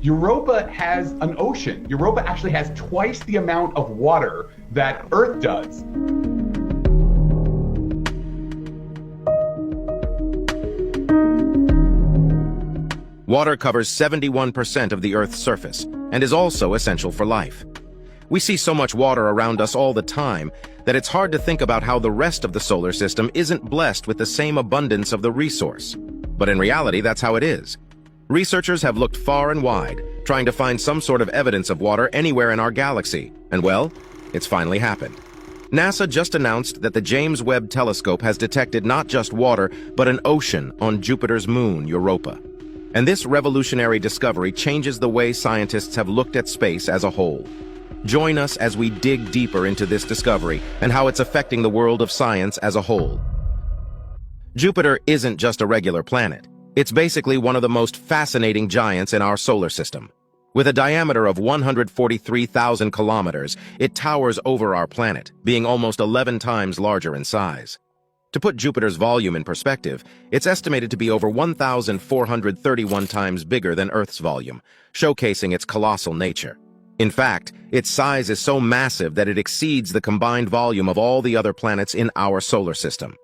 Europa has an ocean. Europa actually has twice the amount of water that Earth does. Water covers 71% of the Earth's surface and is also essential for life. We see so much water around us all the time that it's hard to think about how the rest of the solar system isn't blessed with the same abundance of the resource. But in reality, that's how it is. Researchers have looked far and wide, trying to find some sort of evidence of water anywhere in our galaxy, and well, it's finally happened. NASA just announced that the James Webb telescope has detected not just water, but an ocean on Jupiter's moon, Europa. And this revolutionary discovery changes the way scientists have looked at space as a whole. Join us as we dig deeper into this discovery and how it's affecting the world of science as a whole. Jupiter isn't just a regular planet. It's basically one of the most fascinating giants in our solar system. With a diameter of 143,000 kilometers, it towers over our planet, being almost 11 times larger in size. To put Jupiter's volume in perspective, it's estimated to be over 1,431 times bigger than Earth's volume, showcasing its colossal nature. In fact, its size is so massive that it exceeds the combined volume of all the other planets in our solar system.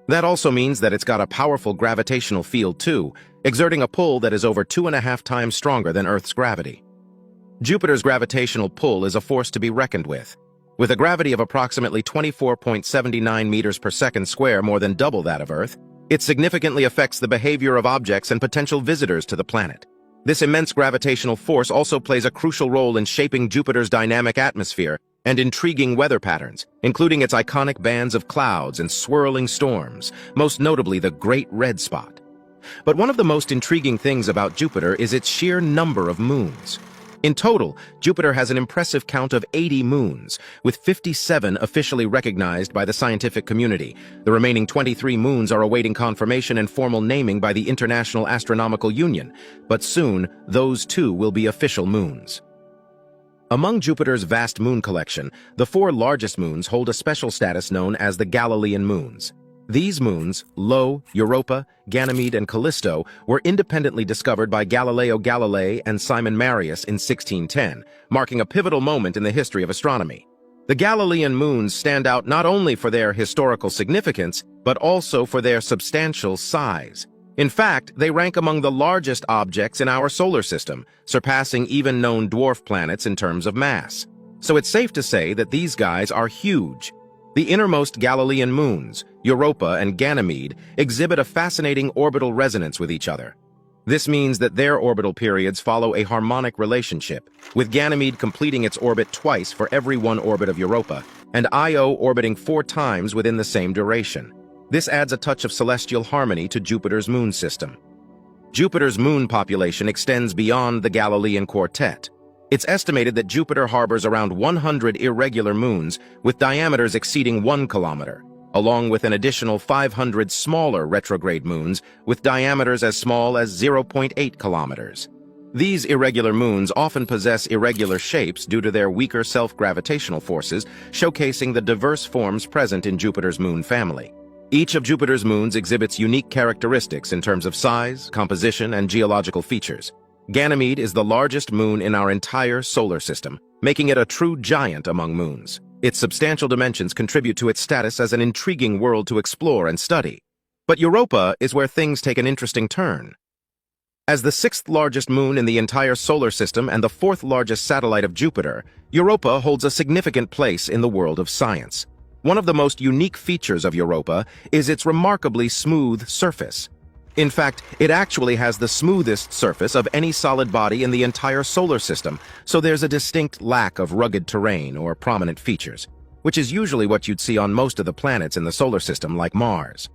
That also means that it's got a powerful gravitational field too, exerting a pull that is over 2.5 times stronger than Earth's gravity. Jupiter's gravitational pull is a force to be reckoned with. With a gravity of approximately 24.79 meters per second square, more than double that of Earth, it significantly affects the behavior of objects and potential visitors to the planet. This immense gravitational force also plays a crucial role in shaping Jupiter's dynamic atmosphere and intriguing weather patterns, including its iconic bands of clouds and swirling storms, most notably the Great Red Spot. But one of the most intriguing things about Jupiter is its sheer number of moons. In total, Jupiter has an impressive count of 80 moons, with 57 officially recognized by the scientific community. The remaining 23 moons are awaiting confirmation and formal naming by the International Astronomical Union, but soon those too will be official moons. Among Jupiter's vast moon collection, the 4 largest moons hold a special status known as the Galilean moons. These moons, Io, Europa, Ganymede, and Callisto, were independently discovered by Galileo Galilei and Simon Marius in 1610, marking a pivotal moment in the history of astronomy. The Galilean moons stand out not only for their historical significance, but also for their substantial size. In fact, they rank among the largest objects in our solar system, surpassing even known dwarf planets in terms of mass. So it's safe to say that these guys are huge. The innermost Galilean moons, Europa and Ganymede, exhibit a fascinating orbital resonance with each other. This means that their orbital periods follow a harmonic relationship, with Ganymede completing its orbit twice for every one orbit of Europa, and Io orbiting 4 times within the same duration. This adds a touch of celestial harmony to Jupiter's moon system. Jupiter's moon population extends beyond the Galilean quartet. It's estimated that Jupiter harbors around 100 irregular moons with diameters exceeding 1 kilometer, along with an additional 500 smaller retrograde moons with diameters as small as 0.8 kilometers. These irregular moons often possess irregular shapes due to their weaker self-gravitational forces, showcasing the diverse forms present in Jupiter's moon family. Each of Jupiter's moons exhibits unique characteristics in terms of size, composition, and geological features. Ganymede is the largest moon in our entire solar system, making it a true giant among moons. Its substantial dimensions contribute to its status as an intriguing world to explore and study. But Europa is where things take an interesting turn. As the 6th largest moon in the entire solar system and the 4th largest satellite of Jupiter, Europa holds a significant place in the world of science. One of the most unique features of Europa is its remarkably smooth surface. In fact, it actually has the smoothest surface of any solid body in the entire solar system, so there's a distinct lack of rugged terrain or prominent features, which is usually what you'd see on most of the planets in the solar system, like Mars.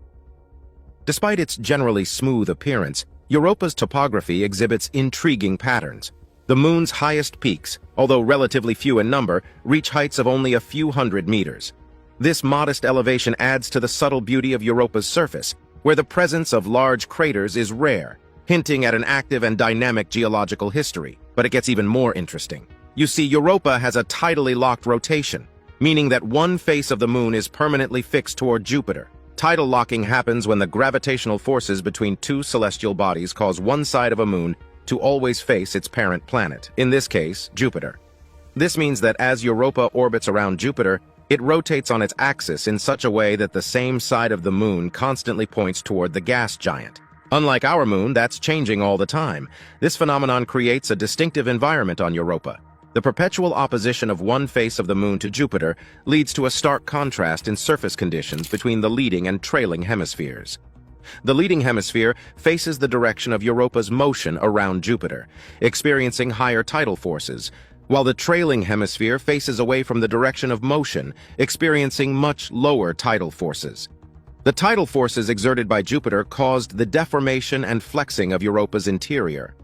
Despite its generally smooth appearance, Europa's topography exhibits intriguing patterns. The moon's highest peaks, although relatively few in number, reach heights of only a few hundred meters. This modest elevation adds to the subtle beauty of Europa's surface, where the presence of large craters is rare, hinting at an active and dynamic geological history. But it gets even more interesting. You see, Europa has a tidally locked rotation, meaning that one face of the moon is permanently fixed toward Jupiter. Tidal locking happens when the gravitational forces between 2 celestial bodies cause one side of a moon to always face its parent planet, in this case, Jupiter. This means that as Europa orbits around Jupiter, it rotates on its axis in such a way that the same side of the moon constantly points toward the gas giant. Unlike our moon, that's changing all the time. This phenomenon creates a distinctive environment on Europa. The perpetual opposition of one face of the moon to Jupiter leads to a stark contrast in surface conditions between the leading and trailing hemispheres. The leading hemisphere faces the direction of Europa's motion around Jupiter, experiencing higher tidal forces, while the trailing hemisphere faces away from the direction of motion, experiencing much lower tidal forces. The tidal forces exerted by Jupiter caused the deformation and flexing of Europa's interior.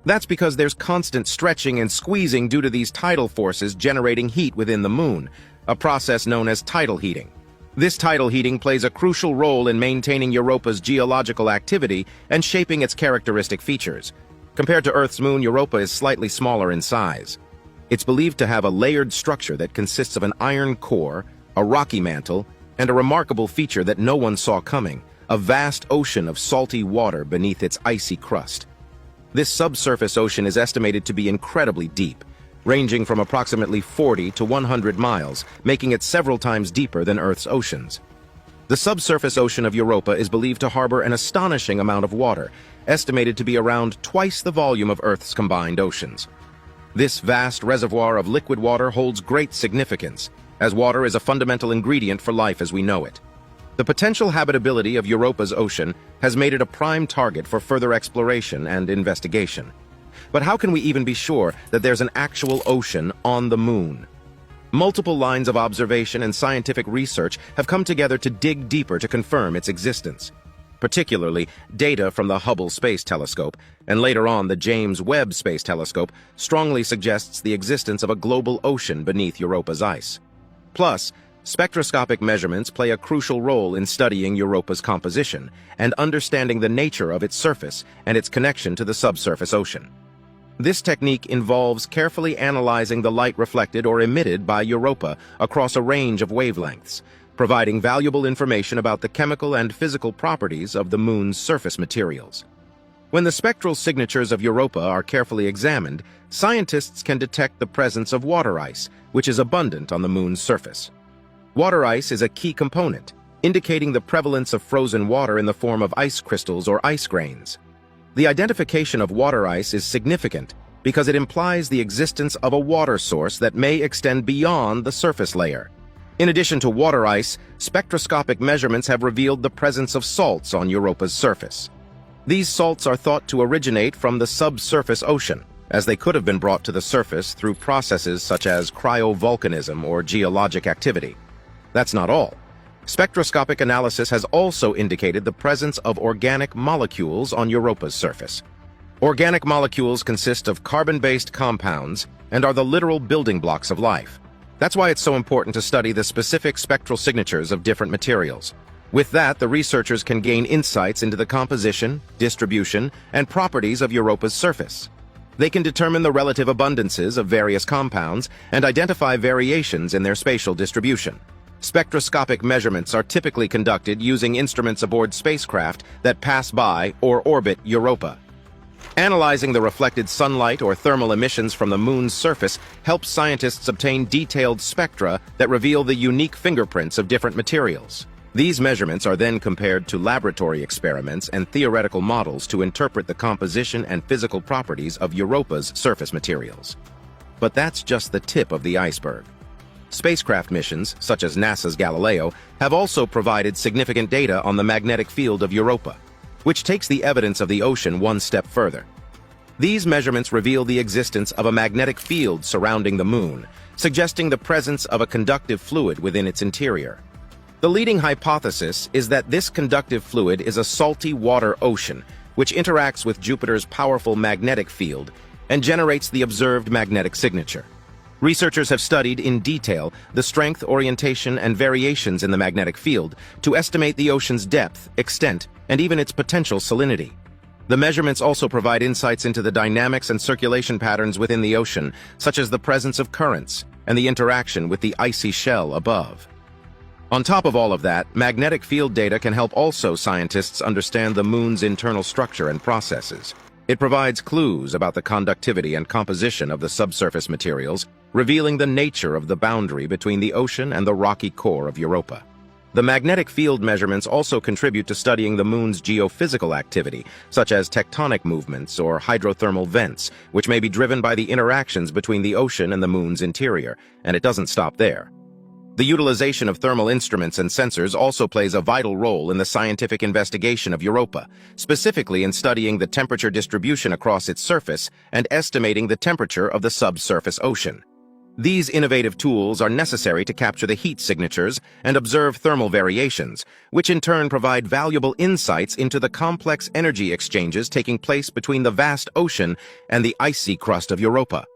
That's because there's constant stretching and squeezing due to these tidal forces generating heat within the moon, a process known as tidal heating. This tidal heating plays a crucial role in maintaining Europa's geological activity and shaping its characteristic features. Compared to Earth's moon, Europa is slightly smaller in size. It's believed to have a layered structure that consists of an iron core, a rocky mantle, and a remarkable feature that no one saw coming, a vast ocean of salty water beneath its icy crust. This subsurface ocean is estimated to be incredibly deep, ranging from approximately 40 to 100 miles, making it several times deeper than Earth's oceans. The subsurface ocean of Europa is believed to harbor an astonishing amount of water, estimated to be around twice the volume of Earth's combined oceans. This vast reservoir of liquid water holds great significance, as water is a fundamental ingredient for life as we know it. The potential habitability of Europa's ocean has made it a prime target for further exploration and investigation. But how can we even be sure that there's an actual ocean on the moon? Multiple lines of observation and scientific research have come together to dig deeper to confirm its existence. Particularly, data from the Hubble Space Telescope, and later on the James Webb Space Telescope, strongly suggests the existence of a global ocean beneath Europa's ice. Plus, spectroscopic measurements play a crucial role in studying Europa's composition and understanding the nature of its surface and its connection to the subsurface ocean. This technique involves carefully analyzing the light reflected or emitted by Europa across a range of wavelengths, providing valuable information about the chemical and physical properties of the moon's surface materials. When the spectral signatures of Europa are carefully examined, scientists can detect the presence of water ice, which is abundant on the moon's surface. Water ice is a key component, indicating the prevalence of frozen water in the form of ice crystals or ice grains. The identification of water ice is significant because it implies the existence of a water source that may extend beyond the surface layer. In addition to water ice, spectroscopic measurements have revealed the presence of salts on Europa's surface. These salts are thought to originate from the subsurface ocean, as they could have been brought to the surface through processes such as cryovolcanism or geologic activity. That's not all. Spectroscopic analysis has also indicated the presence of organic molecules on Europa's surface. Organic molecules consist of carbon-based compounds and are the literal building blocks of life. That's why it's so important to study the specific spectral signatures of different materials. With that, the researchers can gain insights into the composition, distribution, and properties of Europa's surface. They can determine the relative abundances of various compounds and identify variations in their spatial distribution. Spectroscopic measurements are typically conducted using instruments aboard spacecraft that pass by or orbit Europa. Analyzing the reflected sunlight or thermal emissions from the moon's surface helps scientists obtain detailed spectra that reveal the unique fingerprints of different materials. These measurements are then compared to laboratory experiments and theoretical models to interpret the composition and physical properties of Europa's surface materials. But that's just the tip of the iceberg. Spacecraft missions, such as NASA's Galileo, have also provided significant data on the magnetic field of Europa, which takes the evidence of the ocean one step further. These measurements reveal the existence of a magnetic field surrounding the moon, suggesting the presence of a conductive fluid within its interior. The leading hypothesis is that this conductive fluid is a salty water ocean, which interacts with Jupiter's powerful magnetic field and generates the observed magnetic signature. Researchers have studied in detail the strength, orientation, and variations in the magnetic field to estimate the ocean's depth, extent, and even its potential salinity. The measurements also provide insights into the dynamics and circulation patterns within the ocean, such as the presence of currents and the interaction with the icy shell above. On top of all of that, magnetic field data can help also scientists understand the moon's internal structure and processes. It provides clues about the conductivity and composition of the subsurface materials, revealing the nature of the boundary between the ocean and the rocky core of Europa. The magnetic field measurements also contribute to studying the moon's geophysical activity, such as tectonic movements or hydrothermal vents, which may be driven by the interactions between the ocean and the moon's interior, and it doesn't stop there. The utilization of thermal instruments and sensors also plays a vital role in the scientific investigation of Europa, specifically in studying the temperature distribution across its surface and estimating the temperature of the subsurface ocean. These innovative tools are necessary to capture the heat signatures and observe thermal variations, which in turn provide valuable insights into the complex energy exchanges taking place between the vast ocean and the icy crust of Europa.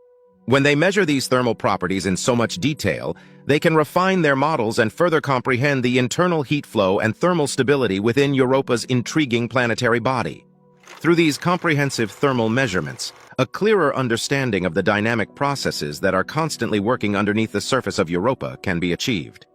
When they measure these thermal properties in so much detail, they can refine their models and further comprehend the internal heat flow and thermal stability within Europa's intriguing planetary body. Through these comprehensive thermal measurements, a clearer understanding of the dynamic processes that are constantly working underneath the surface of Europa can be achieved.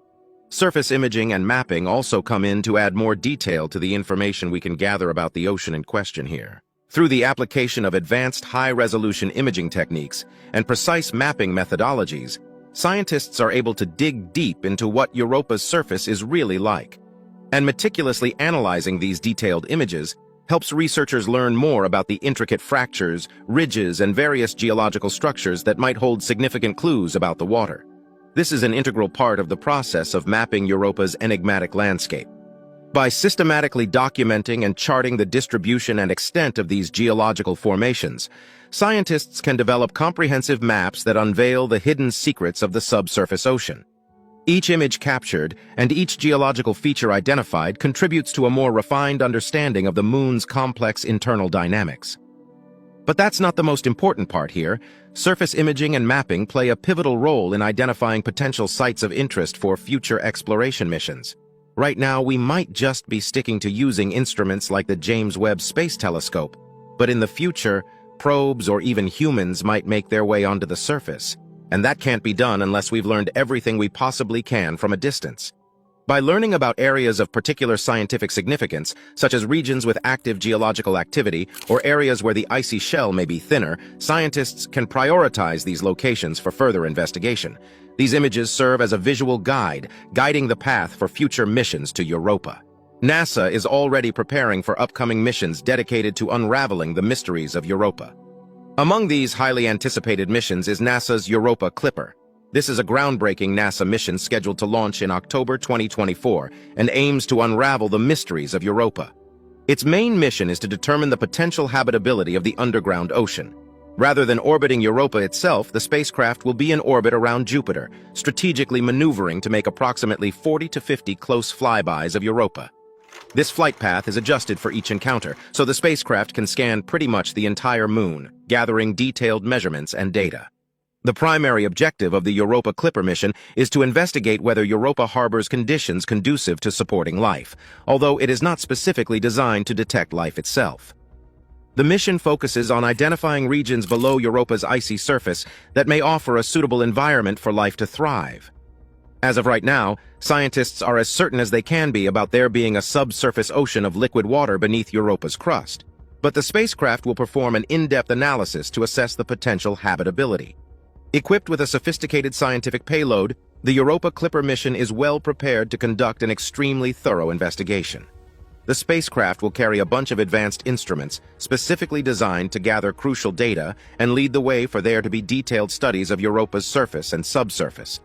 Surface imaging and mapping also come in to add more detail to the information we can gather about the ocean in question here. Through the application of advanced high-resolution imaging techniques and precise mapping methodologies, scientists are able to dig deep into what Europa's surface is really like. And meticulously analyzing these detailed images helps researchers learn more about the intricate fractures, ridges, and various geological structures that might hold significant clues about the water. This is an integral part of the process of mapping Europa's enigmatic landscape. By systematically documenting and charting the distribution and extent of these geological formations, scientists can develop comprehensive maps that unveil the hidden secrets of the subsurface ocean. Each image captured and each geological feature identified contributes to a more refined understanding of the moon's complex internal dynamics. But that's not the most important part here. Surface imaging and mapping play a pivotal role in identifying potential sites of interest for future exploration missions. Right now, we might just be sticking to using instruments like the James Webb Space Telescope, but in the future, probes or even humans might make their way onto the surface, and that can't be done unless we've learned everything we possibly can from a distance. By learning about areas of particular scientific significance, such as regions with active geological activity or areas where the icy shell may be thinner, scientists can prioritize these locations for further investigation. These images serve as a visual guide, guiding the path for future missions to Europa. NASA is already preparing for upcoming missions dedicated to unraveling the mysteries of Europa. Among these highly anticipated missions is NASA's Europa Clipper. This is a groundbreaking NASA mission scheduled to launch in October 2024 and aims to unravel the mysteries of Europa. Its main mission is to determine the potential habitability of the underground ocean. Rather than orbiting Europa itself, the spacecraft will be in orbit around Jupiter, strategically maneuvering to make approximately 40 to 50 close flybys of Europa. This flight path is adjusted for each encounter, so the spacecraft can scan pretty much the entire moon, gathering detailed measurements and data. The primary objective of the Europa Clipper mission is to investigate whether Europa harbors conditions conducive to supporting life, although it is not specifically designed to detect life itself. The mission focuses on identifying regions below Europa's icy surface that may offer a suitable environment for life to thrive. As of right now, scientists are as certain as they can be about there being a subsurface ocean of liquid water beneath Europa's crust. But the spacecraft will perform an in-depth analysis to assess the potential habitability. Equipped with a sophisticated scientific payload, the Europa Clipper mission is well prepared to conduct an extremely thorough investigation. The spacecraft will carry a bunch of advanced instruments specifically designed to gather crucial data and lead the way for there to be detailed studies of Europa's surface and subsurface.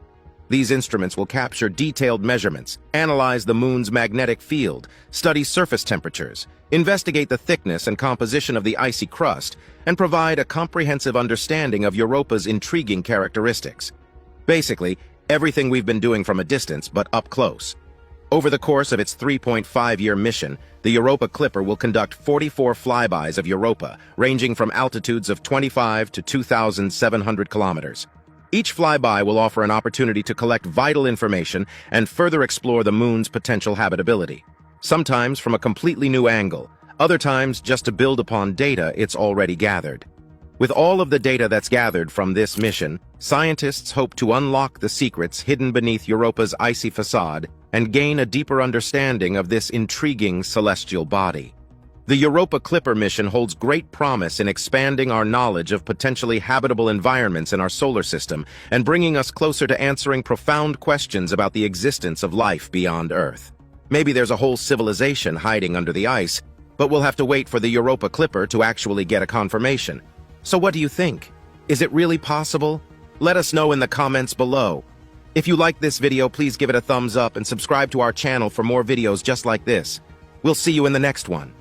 These instruments will capture detailed measurements, analyze the moon's magnetic field, study surface temperatures, investigate the thickness and composition of the icy crust, and provide a comprehensive understanding of Europa's intriguing characteristics. Basically, everything we've been doing from a distance, but up close. Over the course of its 3.5-year mission, the Europa Clipper will conduct 44 flybys of Europa, ranging from altitudes of 25 to 2,700 kilometers. Each flyby will offer an opportunity to collect vital information and further explore the moon's potential habitability. Sometimes from a completely new angle, other times just to build upon data it's already gathered. With all of the data that's gathered from this mission, scientists hope to unlock the secrets hidden beneath Europa's icy facade and gain a deeper understanding of this intriguing celestial body. The Europa Clipper mission holds great promise in expanding our knowledge of potentially habitable environments in our solar system and bringing us closer to answering profound questions about the existence of life beyond Earth. Maybe there's a whole civilization hiding under the ice, but we'll have to wait for the Europa Clipper to actually get a confirmation. So what do you think? Is it really possible? Let us know in the comments below. If you like this video, please give it a thumbs up and subscribe to our channel for more videos just like this. We'll see you in the next one.